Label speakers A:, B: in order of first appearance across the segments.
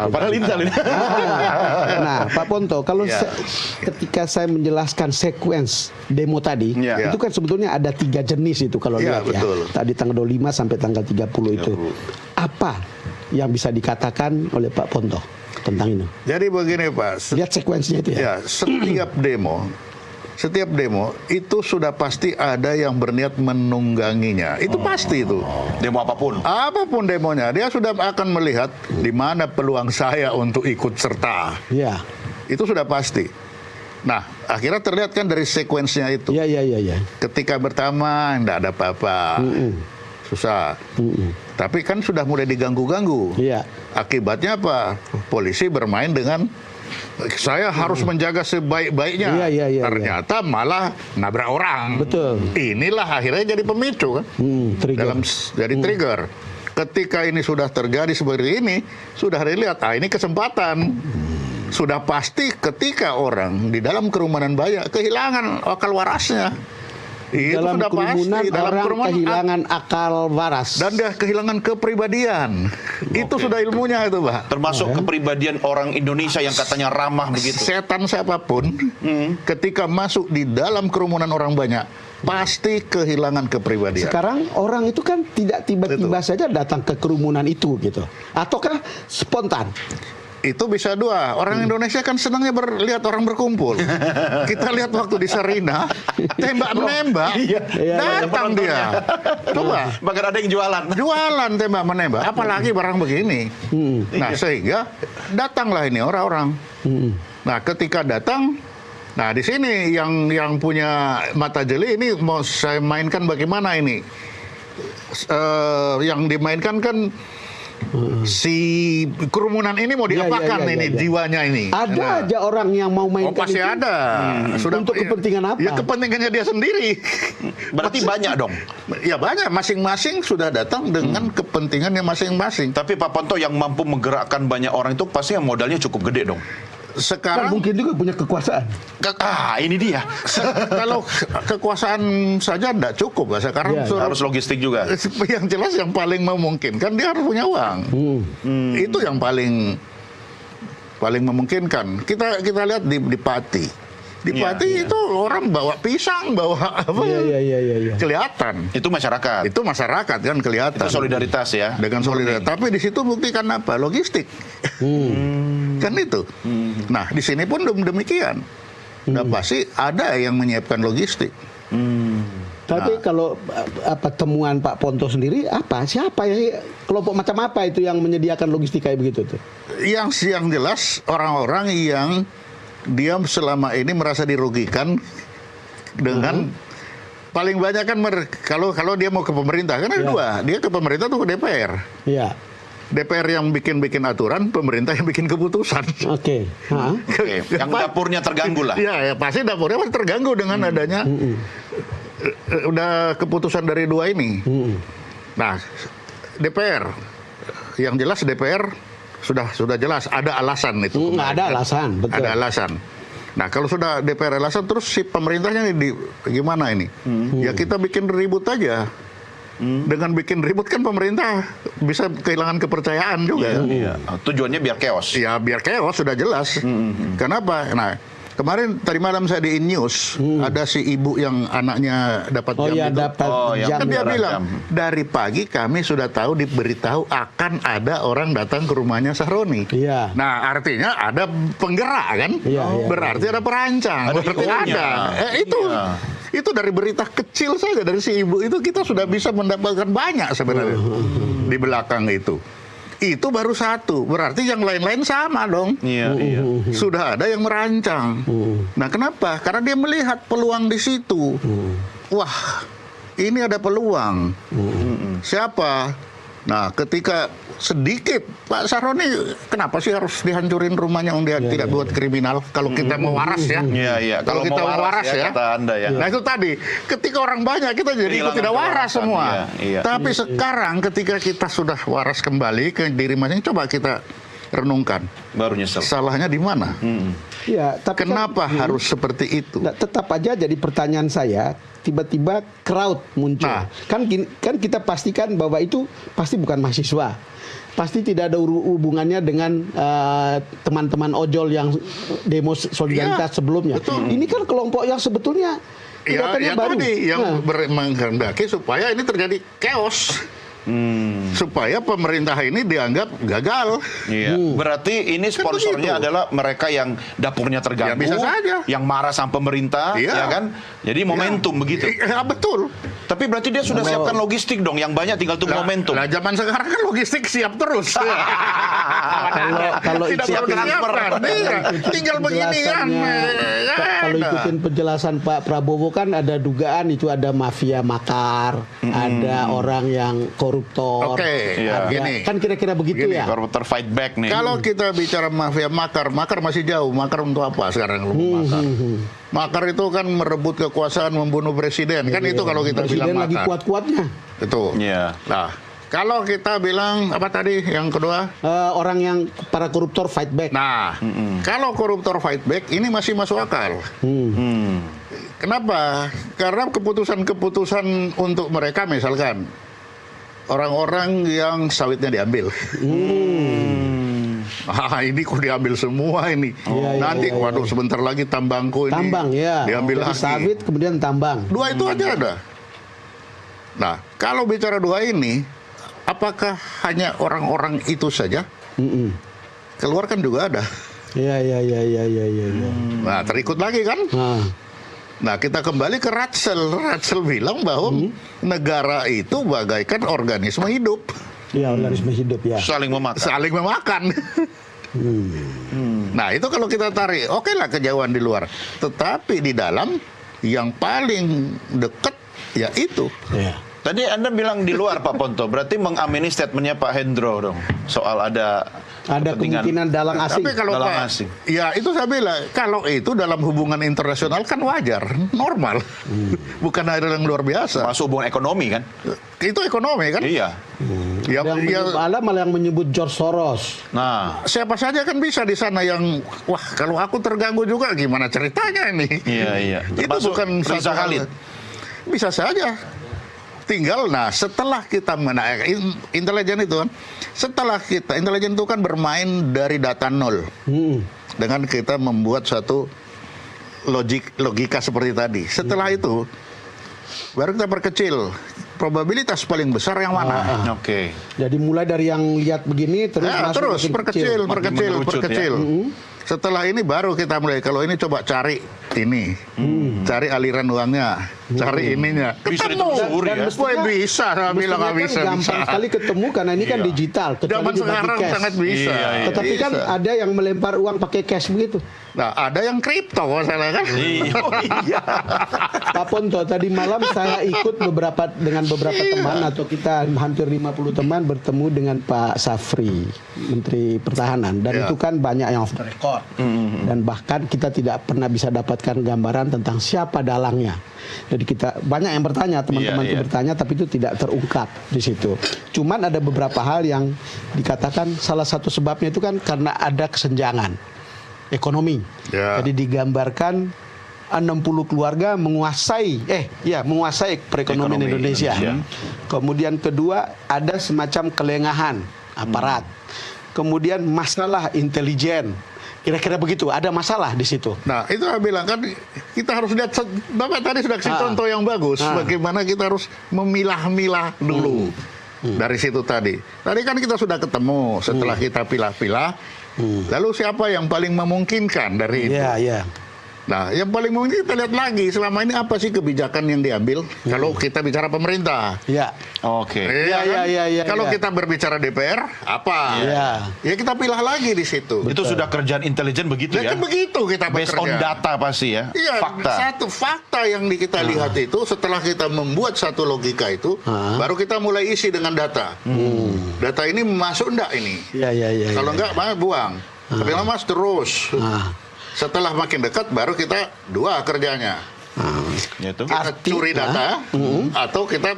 A: Padahal insal ini.
B: Nah, Pak Ponto, kalau ketika saya menjelaskan sequence demo tadi, itu kan sebetulnya ada 3 jenis itu kalau lihat
C: betul.
B: Tadi tanggal 25 sampai tanggal 30 itu. Apa yang bisa dikatakan oleh Pak Ponto tentang ini?
C: Jadi begini Pak,
B: Lihat sekuensinya itu ya.
C: Setiap demo itu sudah pasti ada yang berniat menungganginya. Itu pasti itu.
A: Demo apapun.
C: Apapun demonya, dia sudah akan melihat di mana peluang saya untuk ikut serta.
B: Iya.
C: Itu sudah pasti. Nah, akhirnya terlihat kan dari sekuensinya itu.
B: Iya.
C: Ketika pertama tidak ada apa-apa. Susah. Tapi kan sudah mulai diganggu-ganggu.
B: Iya.
C: Akibatnya apa? Polisi bermain dengan saya harus menjaga sebaik-baiknya.
B: Iya.
C: Ternyata malah nabrak orang.
B: Betul.
C: Inilah akhirnya jadi pemicu kan.
B: Trigger.
C: Jadi trigger. Ketika ini sudah terjadi seperti ini, sudah dilihat, ini kesempatan. Sudah pasti ketika orang di dalam kerumunan banyak kehilangan akal warasnya. Itu
B: Dalam
C: sudah
B: kerumunan
C: pasti. Dalam
B: orang
C: kerumunan
B: kehilangan akal waras.
C: dan dia kehilangan kepribadian. Itu sudah ilmunya itu, Pak.
A: Termasuk kepribadian orang Indonesia yang katanya ramah begitu.
C: Setan siapapun ketika masuk di dalam kerumunan orang banyak pasti kehilangan kepribadian.
B: Sekarang orang itu kan tidak tiba-tiba saja datang ke kerumunan itu gitu. Ataukah spontan?
C: Itu bisa dua. Orang Indonesia kan senangnya lihat orang berkumpul. Kita lihat waktu di Sarina, tembak-menembak, datang dia. Coba.
A: Bahkan ada yang jualan.
C: Jualan tembak-menembak, apalagi barang begini. Nah, sehingga datanglah ini orang-orang. Nah, ketika datang, nah di sini yang punya mata jeli ini mau saya mainkan bagaimana ini? Yang dimainkan kan si kerumunan ini mau diapakan ini jiwanya ini.
B: Ada aja orang yang mau mainkan
C: pasti
B: itu.
C: ada. Sudah
B: untuk kepentingan apa?
C: Ya kepentingannya dia sendiri.
A: Berarti banyak dong.
C: Ya banyak, masing-masing sudah datang dengan kepentingannya masing-masing.
A: Tapi Pak Ponto yang mampu menggerakkan banyak orang itu pasti yang modalnya cukup gede dong.
B: Kan
C: Sekarang
B: mungkin juga punya kekuasaan.
A: Ini dia.
C: kalau kekuasaan saja tidak cukup. Sekarang
A: Harus logistik juga.
C: yang jelas yang paling memungkinkan dia harus punya uang. Itu yang paling memungkinkan. Kita lihat di Pati. Di Pati itu orang bawa pisang, bawa apa?
B: Iya.
A: Itu
C: Kelihatan.
A: masyarakat.
C: Itu masyarakat kan kelihatan.
A: Itu solidaritas ya.
C: Dengan solidaritas. Tapi di situ buktikan apa? Logistik. Kan itu. Nah, di sini pun demikian. Nah, pasti ada yang menyiapkan logistik.
B: Tapi kalau temuan Pak Ponto sendiri siapa ya kelompok macam apa itu yang menyediakan logistik kayak begitu tuh?
C: Yang jelas orang-orang yang dia selama ini merasa dirugikan dengan paling banyak kan kalau dia mau ke pemerintah kan ada dua, dia ke pemerintah tuh ke DPR.
B: Iya.
C: DPR yang bikin aturan, pemerintah yang bikin keputusan.
B: Oke.
A: Yang dapurnya terganggu lah.
C: Ya, pasti dapurnya pasti terganggu dengan adanya udah keputusan dari dua ini. Nah, DPR yang jelas DPR sudah jelas ada alasan itu.
B: Ada alasan, betul.
C: Ada alasan. Nah, kalau sudah DPR alasan, terus si pemerintahnya gimana ini? Ya kita bikin ribut aja. Dengan bikin ribut kan pemerintah bisa kehilangan kepercayaan juga.
A: Iya. Tujuannya biar chaos.
C: Ya biar chaos sudah jelas. Kenapa? Nah, kemarin tadi malam saya di InNews ada si ibu yang anaknya dapat jam itu.
B: Dapat jam.
C: Kan dia bilang dari pagi kami sudah tahu diberitahu akan ada orang datang ke rumahnya Sahroni.
B: Iya.
C: Nah artinya ada penggerak kan?
B: Iya.
C: Berarti ada perancang. Berarti ada. Itu dari berita kecil saja dari si ibu itu kita sudah bisa mendapatkan banyak sebenarnya di belakang itu. Itu baru satu, berarti yang lain-lain sama dong.
A: Iya.
C: Sudah ada yang merancang. Nah, kenapa? Karena dia melihat peluang di situ. Wah, ini ada peluang. Siapa? Nah, ketika sedikit Pak Sahroni, kenapa sih harus dihancurin rumahnya? Dia tidak buat kriminal. Kalau kita mau waras ya.
A: Iya.
C: Kalau kita mau waras ya.
A: Kata Anda ya.
C: Nah itu tadi, ketika orang banyak kita jadi ikut tidak waras semua.
A: Iya.
C: Tapi sekarang ketika kita sudah waras kembali ke diri masing-masing, coba kita renungkan.
A: Baru nyesel.
C: Salahnya di mana?
B: Ya, tapi
C: Kenapa harus seperti itu?
B: Nah, tetap aja jadi pertanyaan saya, tiba-tiba crowd muncul.
C: Nah.
B: Kan kita pastikan bahwa itu pasti bukan mahasiswa. Pasti tidak ada hubungannya dengan teman-teman ojol yang demo solidaritas sebelumnya.
C: Betul.
B: Ini kan kelompok yang sebetulnya kelihatannya baru.
C: Tadi yang menghendaki supaya ini terjadi chaos. Supaya pemerintah ini dianggap gagal.
A: Iya. Berarti ini sponsornya
C: begitu.
A: adalah mereka yang dapurnya terganggu,
C: Ya, bisa saja.
A: yang marah sama pemerintah,
C: Iya.
A: ya kan? Jadi momentum begitu.
C: Ya, betul.
A: Tapi berarti dia sudah siapkan logistik dong, yang banyak tinggal tunggu momentum.
C: Nah, zaman sekarang kan logistik siap terus.
B: Kalau
C: Tidak perlu
A: ikutin
C: disiapkan. Iya, tinggal begini kan.
B: Kalau ikutin penjelasan Pak Prabowo kan ada dugaan itu ada mafia makar, ada orang yang koruptor.
C: Oke,
A: Iya.
C: gini.
B: Kan kira-kira begitu
C: Gini,
B: ya.
A: Koruptor fight back nih.
C: Kalau kita bicara mafia makar masih jauh. Makar untuk apa sekarang lu makar? Makar itu kan merebut kekuasaan, membunuh presiden. Kan itu kalau kita
B: Presiden
C: bilang
B: lagi
C: makar.
B: kuat-kuatnya.
C: Itu.
A: Iya.
C: Nah, kalau kita bilang apa tadi yang kedua?
B: Orang yang para koruptor fight back.
C: Nah, kalau koruptor fight back ini masih masuk akal. Kenapa? Karena keputusan-keputusan untuk mereka misalkan orang-orang yang sawitnya diambil. Ini kok diambil semua ini. Nanti waduh sebentar lagi tambangku ini
B: Tambang ya.
C: diambil
B: Jadi
C: lagi.
B: sawit kemudian tambang.
C: Dua itu aja ada. Nah, kalau bicara dua ini, apakah hanya orang-orang itu saja? Keluar kan juga ada.
B: Iya.
C: Nah, terikut lagi kan? Nah, kita kembali ke Ratzel. Ratzel bilang bahwa negara itu bagaikan organisme hidup.
B: Iya, organisme hidup ya.
A: Saling memakan.
C: Saling memakan. Nah, itu kalau kita tarik, oke lah kejauhan di luar. Tetapi di dalam, yang paling dekat, ya itu.
B: Iya.
A: Tadi Anda bilang di luar Pak Ponto, berarti mengamini statementnya Pak Hendro dong, soal ada kepentingan
B: kemungkinan dalang asing.
C: Tapi kalau
A: dalam
C: Pak,
A: asing.
C: ya itu saya bilang, kalau itu dalam hubungan internasional kan wajar, normal. Bukan ada yang luar biasa.
A: masuk hubungan ekonomi kan?
C: Itu ekonomi kan?
A: Iya.
C: Ya,
B: Malah yang menyebut George Soros.
A: Nah,
C: siapa saja kan bisa di sana yang, wah kalau aku terganggu juga gimana ceritanya ini?
A: iya.
C: Itu
A: Termasuk
C: bukan
A: Riza
C: satu hal.
A: Khalid.
C: Bisa saja. Tinggal, nah setelah kita intelijen itu kan, intelijen itu kan bermain dari data nol. Dengan kita membuat satu logika seperti tadi. Setelah itu, baru kita perkecil. Probabilitas paling besar yang mana?
A: Oke.
B: Jadi mulai dari yang lihat begini terus
C: Ya,
B: masuk
C: terus
B: makin
C: perkecil.
A: mengerucut ya.
C: Setelah ini baru kita mulai. Kalau ini coba cari ini, cari aliran uangnya, cari ininya.
A: Bisa
C: Ketemu.
A: ditelusuri ya.
C: Wah, bisa, saya bilang nggak bisa.
B: Kan gampang
C: Bisa.
B: sekali ketemu karena ini kan
A: Iya.
B: digital. kecuali
C: Zaman
B: dibagi
C: sekarang
B: cash.
C: sangat bisa.
A: Iya.
B: Tetapi kan
C: Bisa.
B: ada yang melempar uang pakai cash begitu.
C: Nah, ada yang kripto masalah kan?
A: Iya.
B: Pak Ponto, tadi malam saya ikut dengan beberapa teman atau kita hampir 50 teman bertemu dengan Pak Safri, Menteri Pertahanan. Dan
C: Ya.
B: itu kan banyak yang off the record. Dan bahkan kita tidak pernah bisa dapatkan gambaran tentang siapa dalangnya. Jadi kita banyak yang bertanya, teman-teman itu
A: Iya.
B: bertanya, tapi itu tidak terungkap di situ. Cuman ada beberapa hal yang dikatakan salah satu sebabnya itu kan karena ada kesenjangan ekonomi.
C: Ya.
B: Jadi digambarkan 60 keluarga menguasai perekonomian
A: Ekonomi
B: Indonesia. Kemudian kedua ada semacam kelengahan aparat. Kemudian masalah intelijen. Kira-kira begitu, ada masalah di situ.
C: Nah, itu saya bilang kan kita harus lihat, Bapak tadi sudah kasih contoh yang bagus. Bagaimana kita harus memilah-milah dulu. Dari situ tadi. Tadi kan kita sudah ketemu setelah kita pilah-pilah. Lalu siapa yang paling memungkinkan dari itu?
B: Iya.
C: Nah, yang paling mungkin kita lihat lagi selama ini apa sih kebijakan yang diambil kalau kita bicara pemerintah.
B: Iya.
A: Oke.
B: Iya.
C: Kalau kita berbicara DPR, apa?
B: Iya.
C: Ya kita pilih lagi di situ.
A: Itu sudah kerjaan intelijen begitu
C: Ya
A: ya?
C: kan begitu kita
A: Based on
C: bekerja.
A: data pasti ya?
C: Iya,
A: Fakta.
C: satu fakta yang kita lihat itu setelah kita membuat satu logika itu, baru kita mulai isi dengan data. Data ini masuk enggak ini?
B: Iya.
C: Kalau enggak, buang. Tapi lama terus. Setelah makin dekat, baru kita dua kerjanya.
A: Yaitu?
C: Kita curi data, atau kita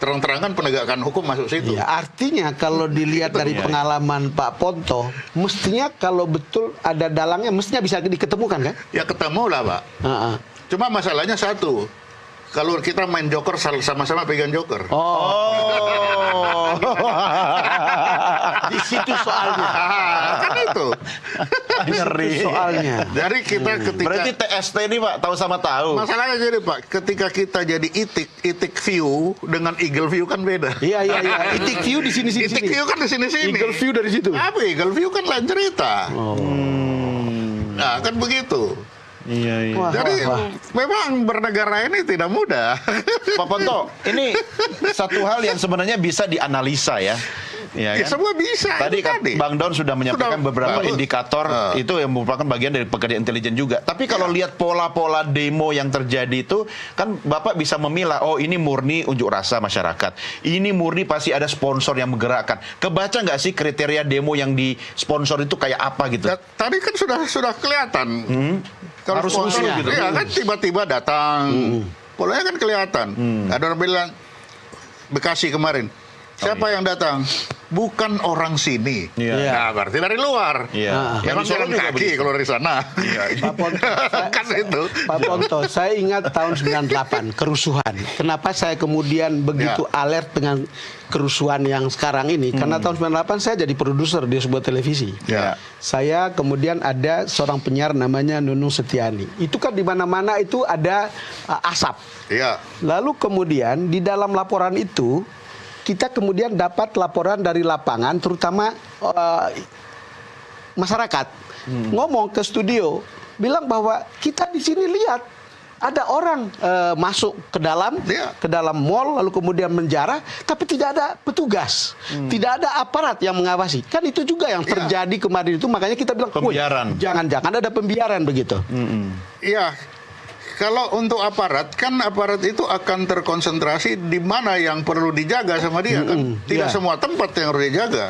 C: terang-terangan penegakan hukum masuk situ.
B: Ya, artinya kalau dilihat dari pengalaman Pak Ponto, mestinya kalau betul ada dalangnya, mestinya bisa diketemukan kan?
C: Ya ketemu lah, Pak.
B: Heeh.
C: Cuma masalahnya satu, kalau kita main joker sama-sama pegang joker.
B: Oh. Di situ soalnya.
C: Kan itu.
A: Ngeri.
B: Soalnya.
C: Jadi kita ketika
A: Berarti TST ini Pak tahu sama tahu.
C: masalahnya jadi Pak, ketika kita jadi itik view dengan eagle view kan beda.
B: Iya. Itik view di sini.
C: Itik view kan di sini-sini.
B: Eagle view dari situ.
C: Tapi eagle view kan lain cerita.
B: Oh.
C: Nah, kan begitu.
A: Iya.
B: Wah,
C: Jadi
B: wah.
C: memang bernegara ini tidak mudah.
A: Pak Ponto, ini satu hal yang sebenarnya bisa dianalisa ya. Ya,
C: Ya,
A: kan?
C: semua bisa.
A: Tadi
C: itu
A: kan Bang Don sudah menyampaikan
C: Sudah
A: beberapa
C: bagus.
A: indikator itu yang merupakan bagian dari pekerjaan intelijen juga. Tapi kalau lihat pola-pola demo yang terjadi itu, kan Bapak bisa memilah, oh ini murni unjuk rasa masyarakat. Ini murni pasti ada sponsor yang menggerakkan. Kebaca nggak sih kriteria demo yang disponsor itu kayak apa gitu?
C: Ya, tadi kan sudah kelihatan. Kalau
A: Harus
C: sponsor
A: usul gitu.
C: ya kan tiba-tiba datang. Polanya kan kelihatan. Ada orang bilang Bekasi kemarin. Siapa yang datang? Bukan orang sini.
A: Iya.
C: Nah, berarti dari luar.
A: Iya.
C: Emang
A: Yang di Solo
C: jalan
A: juga
C: kaki
A: begitu.
C: kalau dari sana.
B: Pak Ponto,
C: Kan itu.
B: Pak Ponto, saya ingat tahun 98 kerusuhan. Kenapa saya kemudian begitu alert dengan kerusuhan yang sekarang ini? Karena tahun 98 saya jadi produser di sebuah televisi.
C: Ya.
B: Saya kemudian ada seorang penyiar namanya Nunung Setiani. Itu kan di mana-mana itu ada asap.
C: Iya.
B: Lalu kemudian di dalam laporan itu kita kemudian dapat laporan dari lapangan, terutama masyarakat ngomong ke studio, bilang bahwa kita di sini lihat ada orang masuk ke dalam mall, lalu kemudian menjarah, tapi tidak ada petugas, tidak ada aparat yang mengawasi. Kan itu juga yang terjadi kemarin itu, makanya kita bilang,
A: Pembiaran.
B: jangan-jangan ada pembiaran begitu.
C: Iya. Kalau untuk aparat, kan aparat itu akan terkonsentrasi di mana yang perlu dijaga sama dia kan. Tidak semua tempat yang harus dijaga.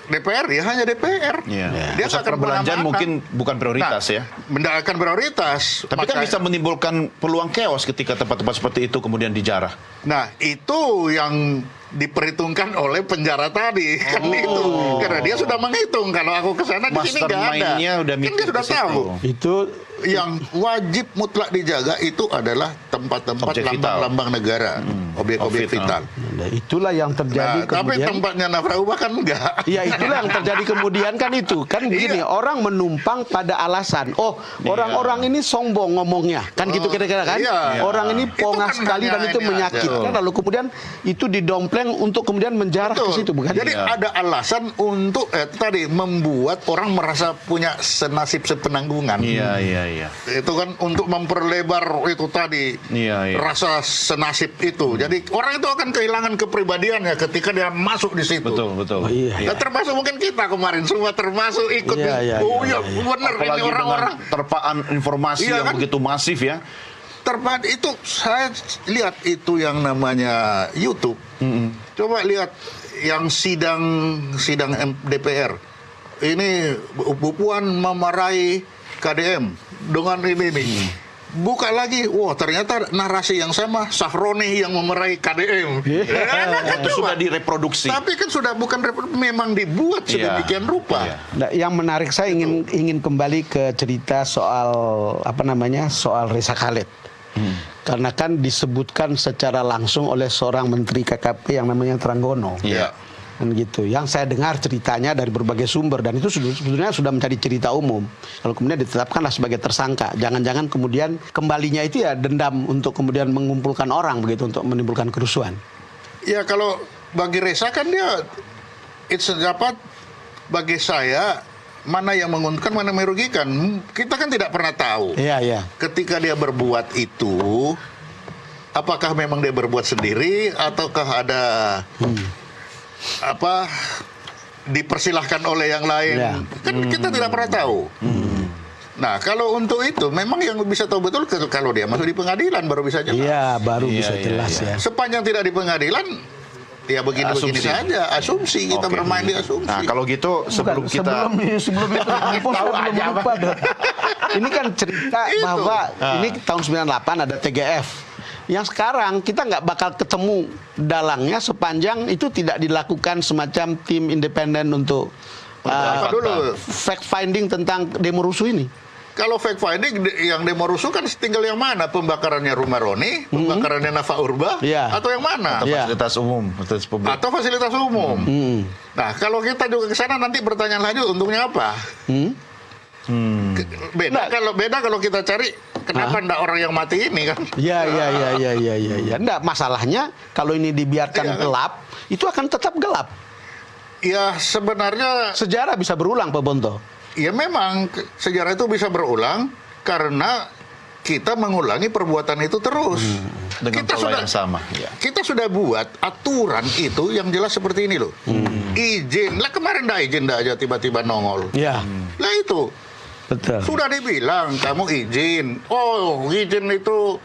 C: DPR ya hanya DPR.
A: Iya.
C: Dia
A: Pusat
C: akan
A: perbelanjaan
C: mengamankan.
A: mungkin bukan prioritas ya.
C: Benda akan prioritas.
A: Tapi kan bisa menimbulkan peluang chaos ketika tempat-tempat seperti itu kemudian dijarah.
C: Nah, itu yang diperhitungkan oleh penjara tadi. Kan itu. Karena dia sudah menghitung kalau aku ke sana di sini nggak ada.
A: Mastermind-nya udah
C: Kan
A: mikir
C: dia sudah
A: ke situ.
C: tahu.
B: Itu
C: Yang wajib mutlak dijaga itu adalah tempat-tempat
A: Objek vital.
C: lambang-lambang negara, objek-objek
A: vital.
C: vital.
B: nah, itulah yang terjadi
C: Nah, tapi
B: kemudian.
C: tempatnya Nafraubah kan enggak.
B: Iya, itulah yang terjadi kemudian kan itu. Kan begini, orang menumpang pada alasan, orang-orang ini sombong ngomongnya. Kan gitu kira-kira kan?
C: Iya.
B: Orang ini
C: Itu
B: pongah
C: kan
B: sekali dan
C: hanya
B: itu
C: ini
B: menyakitkan. Lalu kemudian itu didompleng untuk kemudian menjarah ke situ, bukan?
C: Jadi ada alasan untuk tadi membuat orang merasa punya senasib sepenanggungan.
A: Iya.
C: Itu kan untuk memperlebar itu tadi
A: Iya.
C: rasa senasib itu. Jadi orang itu akan kehilangan kepribadiannya ketika dia masuk di situ.
A: Betul.
B: Oh, iya.
C: Dan termasuk mungkin kita kemarin semua termasuk ikut.
B: Iya,
C: Bener ini
A: Apalagi
C: orang-orang.
A: dengan terpaan informasi
C: Iya
A: yang
C: kan?
A: begitu masif ya.
C: Terpad itu saya lihat itu yang namanya YouTube. Coba lihat yang sidang DPR. Ini Bu Puan memarahi KDM dengan ini nih. Buka lagi, wah ternyata narasi yang sama, Safroni yang memarahi KDM.
A: Itu sudah direproduksi.
C: Tapi kan sudah bukan memang dibuat sedemikian rupa.
A: Iya.
B: Nah, yang menarik saya ingin kembali ke cerita soal soal Reza Khaled. Karena kan disebutkan secara langsung oleh seorang menteri KKP yang namanya Tranggono.
C: Iya.
B: Kan gitu. Yang saya dengar ceritanya dari berbagai sumber dan itu sebetulnya sudah menjadi cerita umum. Kalau kemudian ditetapkanlah sebagai tersangka, jangan-jangan kemudian kembalinya itu ya dendam untuk kemudian mengumpulkan orang begitu untuk menimbulkan kerusuhan.
C: Ya kalau bagi Reza kan dia bagi saya mana yang menguntungkan mana yang merugikan. Kita kan tidak pernah tahu.
B: Iya.
C: Ketika dia berbuat itu, apakah memang dia berbuat sendiri ataukah ada dipersilahkan oleh yang lain?
B: Ya.
C: Kan kita tidak pernah tahu. Nah, kalau untuk itu memang yang bisa tahu betul kalau dia masuk di pengadilan baru bisa jelas.
B: Iya, baru
A: Iya,
B: bisa
A: iya,
B: jelas
A: iya.
B: ya.
C: Sepanjang tidak di pengadilan, ya begini-begini
A: Asumsi.
C: saja, asumsi kita
A: Oke.
C: bermain di asumsi.
A: Nah, kalau gitu sebelum kita
B: sebelum itu
A: Tahu aja,
B: belum lupa, Dok. Ini kan cerita
C: Itu.
B: bahwa ini tahun 98 ada TGF. Yang sekarang kita nggak bakal ketemu dalangnya sepanjang itu tidak dilakukan semacam tim independen untuk
C: Apa dulu?
B: fact finding tentang demo rusuh ini.
C: Kalau fact finding yang demo rusuh kan tinggal yang mana? Pembakarannya rumah Roni, pembakarannya Nafa Urba,
B: Iya.
C: atau yang mana?
A: Atau
B: Iya.
A: fasilitas umum, fasilitas publik.
C: Atau fasilitas umum. Nah, kalau kita juga ke sana nanti pertanyaan lanjut, untungnya apa? Beda kalau kita cari kenapa ndak orang yang mati ini kan?
B: Ya. Enggak, masalahnya kalau ini dibiarkan
C: Iya, kan?
B: gelap, itu akan tetap gelap.
C: Ya sebenarnya
B: Sejarah bisa berulang, Pak Bonto.
C: ya memang sejarah itu bisa berulang karena kita mengulangi perbuatan itu terus.
A: Dengan pola yang sama. Ya.
C: Kita sudah buat aturan itu yang jelas seperti ini loh. Izin. Lah kemarin ndak izin ndak aja tiba-tiba nongol.
B: Ya,
C: Lah itu
B: betul.
C: sudah dibilang kamu izin. Oh, izin itu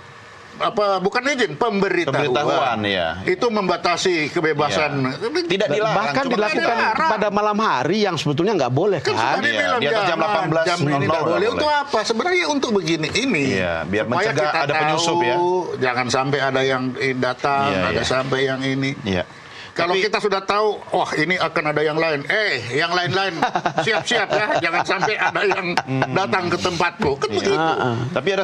C: apa? Bukan izin,
A: Pemberitahuan, ya.
C: Itu membatasi kebebasan.
A: Tidak dilarang.
B: Bahkan
A: cuma
B: dilakukan
C: dilarang.
B: pada malam hari yang sebetulnya nggak boleh
C: Kan
B: kan?
C: sudah dibilang
A: Di atas jam
C: jangan,
A: 18.00
C: jam ini tidak boleh.
A: boleh.
C: Untuk apa? Sebenarnya untuk begini ini.
A: Iya, biar
C: Supaya
A: mencegah
C: kita
A: ada penyusup,
C: tahu,
A: ya.
C: Jangan sampai ada yang datang,
A: Iya,
C: ada
A: iya.
C: sampai yang ini.
A: Iya.
C: Kalau kita sudah tahu, wah ini akan ada yang lain. Yang lain-lain siap-siap ya, jangan sampai ada yang datang ke tempatku. Kan begitu.
A: Tapi ada